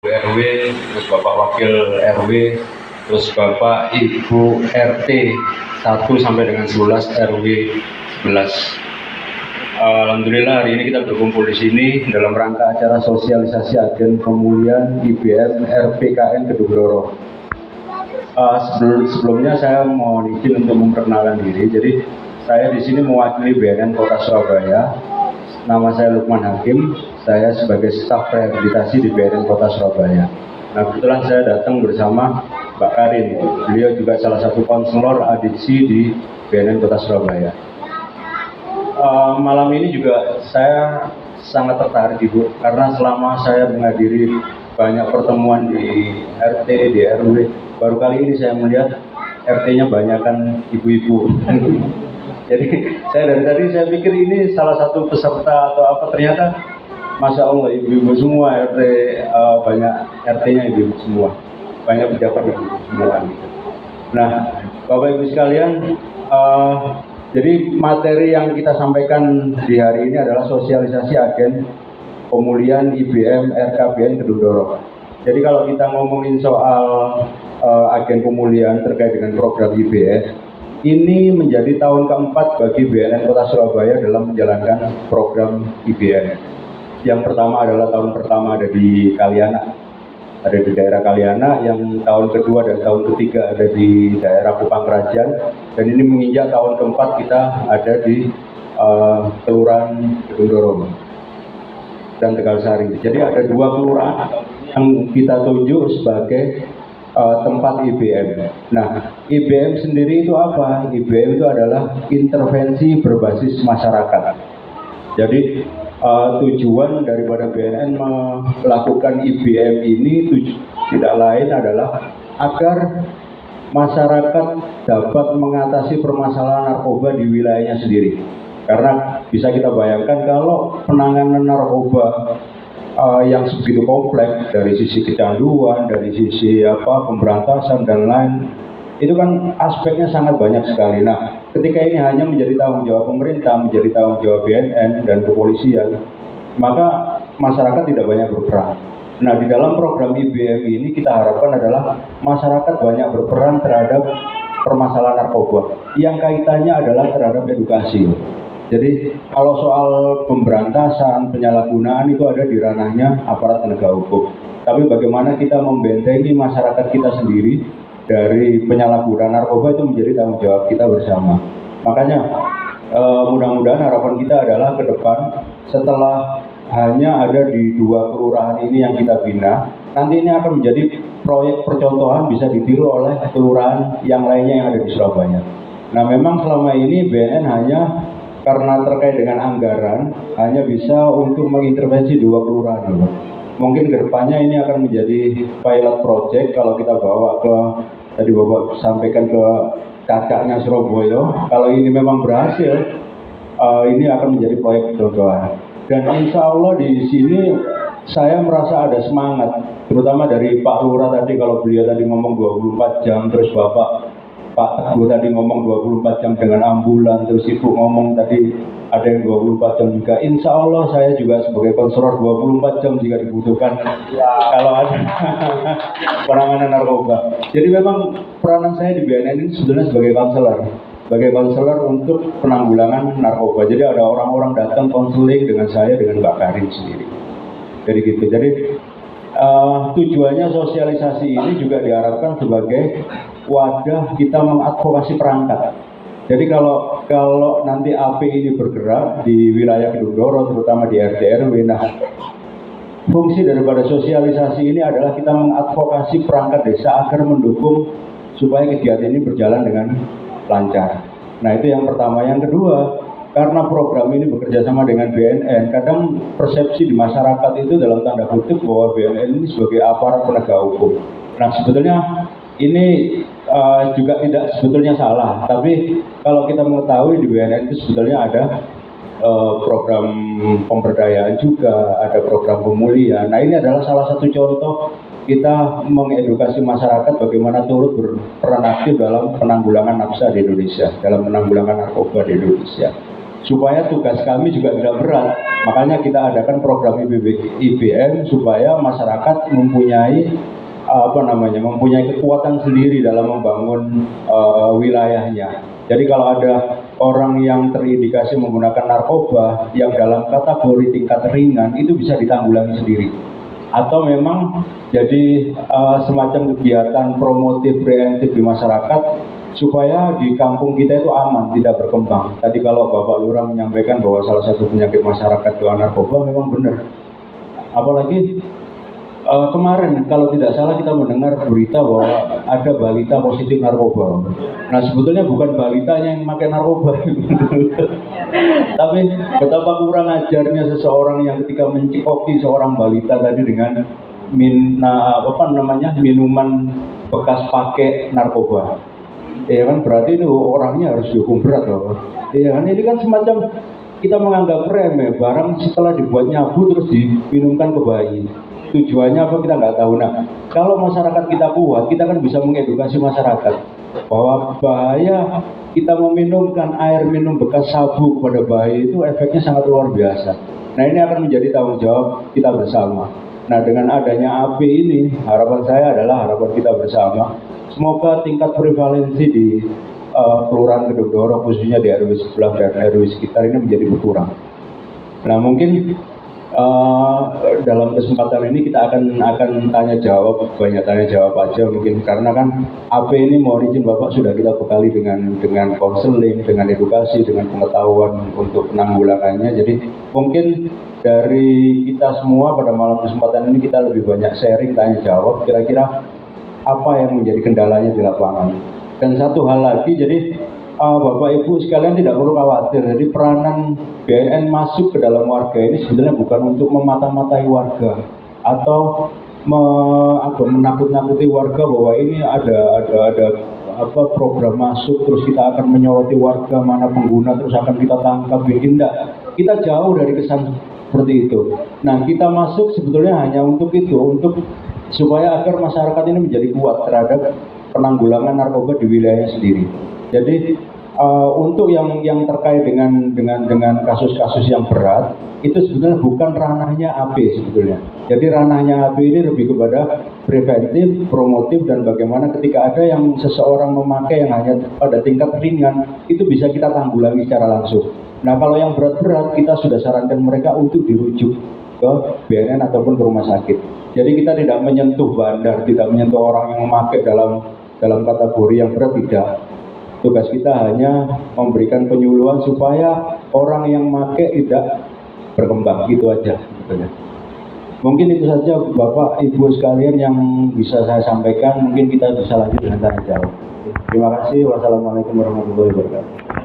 RW, terus Bapak Wakil RW, terus Bapak Ibu RT 1 sampai dengan 11 RW 11. Alhamdulillah hari ini kita berkumpul di sini dalam rangka acara sosialisasi agen pemulihan IBM RPKN Kedungdoro. Sebelumnya saya mohon izin untuk memperkenalkan diri. Jadi saya di sini mewakili BNN Kota Surabaya. Nama saya Lukman Hakim. Saya sebagai staf rehabilitasi di BNN Kota Surabaya. Nah, kebetulan saya datang bersama Mbak Karin. Beliau juga salah satu konselor adiksi di BNN Kota Surabaya. Malam ini juga saya sangat tertarik Ibu, karena selama saya menghadiri banyak pertemuan di RT, di RW, baru kali ini saya melihat RT-nya banyak kan ibu-ibu. Jadi saya dari tadi saya pikir ini salah satu peserta atau apa, ternyata Masya Allah ibu-ibu semua, RT banyak RT-nya ibu-ibu semua, banyak pejabat ibu-ibu semua. Nah, Bapak Ibu sekalian, jadi materi yang kita sampaikan di hari ini adalah sosialisasi agen pemulihan IBM RKBN Kedungdoro. Jadi kalau kita ngomongin soal agen pemulihan terkait dengan program IBS, ini menjadi tahun keempat bagi BNN Kota Surabaya dalam menjalankan program IBN. Yang pertama adalah tahun pertama ada di Kaliana, ada di daerah Kaliana, yang tahun kedua dan tahun ketiga ada di daerah Kupang Kerajaan, dan ini menginjak tahun keempat kita ada di Kelurahan Kedungdoro dan Tegalsari. Jadi ada dua kelurahan yang kita tunjuk sebagai tempat IBM. Nah, IBM sendiri itu apa? IBM itu adalah intervensi berbasis masyarakat. Jadi tujuan daripada BNN melakukan IBM ini tidak lain adalah agar masyarakat dapat mengatasi permasalahan narkoba di wilayahnya sendiri. Karena bisa kita bayangkan kalau penanganan narkoba yang sebegitu kompleks dari sisi kecanduan, dari sisi pemberantasan dan lain, itu kan aspeknya sangat banyak sekali. Nah, ketika ini hanya menjadi tanggung jawab pemerintah, menjadi tanggung jawab BNN dan kepolisian, maka masyarakat tidak banyak berperan. Nah, di dalam program IBM ini kita harapkan adalah masyarakat banyak berperan terhadap permasalahan narkoba, yang kaitannya adalah terhadap edukasi. Jadi kalau soal pemberantasan, penyalahgunaan itu ada di ranahnya aparat penegak hukum. Tapi bagaimana kita membentengi masyarakat kita sendiri dari penyalahgunaan narkoba itu menjadi tanggung jawab kita bersama. Makanya mudah-mudahan harapan kita adalah ke depan setelah hanya ada di dua kelurahan ini yang kita bina, nanti ini akan menjadi proyek percontohan bisa ditiru oleh kelurahan yang lainnya yang ada di Surabaya. Nah, memang selama ini BNN hanya karena terkait dengan anggaran hanya bisa untuk mengintervensi dua kelurahan. Mungkin kedepannya ini akan menjadi pilot project kalau kita bawa ke, tadi Bapak sampaikan ke kakaknya Surabaya. Kalau ini memang berhasil, ini akan menjadi proyek contohan. Dan insya Allah di sini saya merasa ada semangat, terutama dari Pak Lurah tadi, kalau beliau tadi ngomong 24 jam, terus Pak Teguh tadi ngomong 24 jam dengan ambulan, terus Ibu ngomong tadi ada yang 24 jam juga. Insya Allah saya juga sebagai konselor 24 jam jika dibutuhkan kalau ada penanganan narkoba. Jadi memang peranan saya di BNN ini sebenarnya sebagai konselor untuk penanggulangan narkoba. Jadi ada orang-orang datang konseling dengan saya, dengan Mbak Karin sendiri. Jadi gitu. Jadi tujuannya sosialisasi ini juga diharapkan sebagai wadah kita mengadvokasi perangkat. Jadi kalau nanti AP ini bergerak di wilayah Kedungdoro, terutama di RT RW, nah fungsi daripada sosialisasi ini adalah kita mengadvokasi perangkat desa agar mendukung supaya kegiatan ini berjalan dengan lancar. Nah, itu yang pertama. Yang kedua, karena program ini bekerja sama dengan BNN, kadang persepsi di masyarakat itu dalam tanda kutip bahwa BNN ini sebagai aparat penegak hukum. Nah, sebetulnya ini juga tidak sebetulnya salah, tapi kalau kita mengetahui di BNN itu sebetulnya ada program pemberdayaan juga, ada program pemulihan. Nah, ini adalah salah satu contoh kita mengedukasi masyarakat bagaimana turut berperan aktif dalam penanggulangan nafsa di Indonesia, dalam penanggulangan narkoba di Indonesia. supaya tugas kami juga tidak berat. Makanya kita adakan program IBM supaya masyarakat mempunyai mempunyai kekuatan sendiri dalam membangun wilayahnya. Jadi kalau ada orang yang terindikasi menggunakan narkoba yang dalam kategori tingkat ringan, itu bisa ditanggulangi sendiri. Atau memang jadi semacam kegiatan promotif preventif di masyarakat supaya di kampung kita itu aman, tidak berkembang. Tadi kalau Bapak Lurah menyampaikan bahwa salah satu penyakit masyarakat itu narkoba, memang benar. Apalagi kemarin kalau tidak salah kita mendengar berita bahwa ada balita positif narkoba. Nah sebetulnya bukan balitanya yang pakai narkoba, tapi betapa kurang ajarnya seseorang yang ketika mencikoki seorang balita tadi dengan minuman bekas pakai narkoba. Ya kan, berarti itu orangnya harus dihukum berat loh. Ya kan, ini kan semacam kita menganggap remeh barang setelah dibuat nyabu terus diminumkan ke bayi. Tujuannya apa kita nggak tahu. Nah, kalau masyarakat kita kuat, kita kan bisa mengedukasi masyarakat bahwa bahaya kita meminumkan air minum bekas sabu kepada bayi itu efeknya sangat luar biasa. Nah, ini akan menjadi tanggung jawab kita bersama. Nah, dengan adanya AP ini, harapan saya adalah harapan kita bersama. Semoga tingkat prevalensi di Kelurahan Gedung Doro, khususnya di RW sebelah dan RW sekitar ini menjadi berkurang. Nah, mungkin dalam kesempatan ini kita akan tanya jawab, banyak tanya jawab aja mungkin, karena kan AP ini mohon izin Bapak sudah kita bekali dengan konseling, dengan edukasi, dengan pengetahuan untuk penanggulangannya. Jadi mungkin dari kita semua pada malam kesempatan ini kita lebih banyak sharing, tanya jawab, kira-kira apa yang menjadi kendalanya di lapangan. Dan satu hal lagi, jadi Bapak Ibu sekalian tidak perlu khawatir. Jadi peranan BNN masuk ke dalam warga ini sebenarnya bukan untuk memata-matai warga atau menakut-nakuti warga bahwa ini ada program masuk terus kita akan menyoroti warga mana pengguna terus akan kita tangkap. Tidak, kita jauh dari kesan seperti itu. Nah, kita masuk sebetulnya hanya untuk itu, untuk supaya agar masyarakat ini menjadi kuat terhadap penanggulangan narkoba di wilayahnya sendiri. Jadi untuk yang terkait dengan kasus-kasus yang berat itu sebetulnya bukan ranahnya AP sebetulnya. Jadi ranahnya AP ini lebih kepada preventif, promotif, dan bagaimana ketika ada yang seseorang memakai yang hanya pada tingkat ringan itu bisa kita tanggulangi secara langsung. Nah, kalau yang berat-berat kita sudah sarankan mereka untuk dirujuk ke BNN ataupun ke rumah sakit. Jadi kita tidak menyentuh bandar, tidak menyentuh orang yang memakai dalam kategori yang berat, tidak. Tugas kita hanya memberikan penyuluhan supaya orang yang memakai tidak berkembang, gitu aja. Mungkin itu saja Bapak Ibu sekalian yang bisa saya sampaikan. Mungkin kita bisa lanjut dengan tanya jawab. Terima kasih. Wassalamualaikum warahmatullahi wabarakatuh.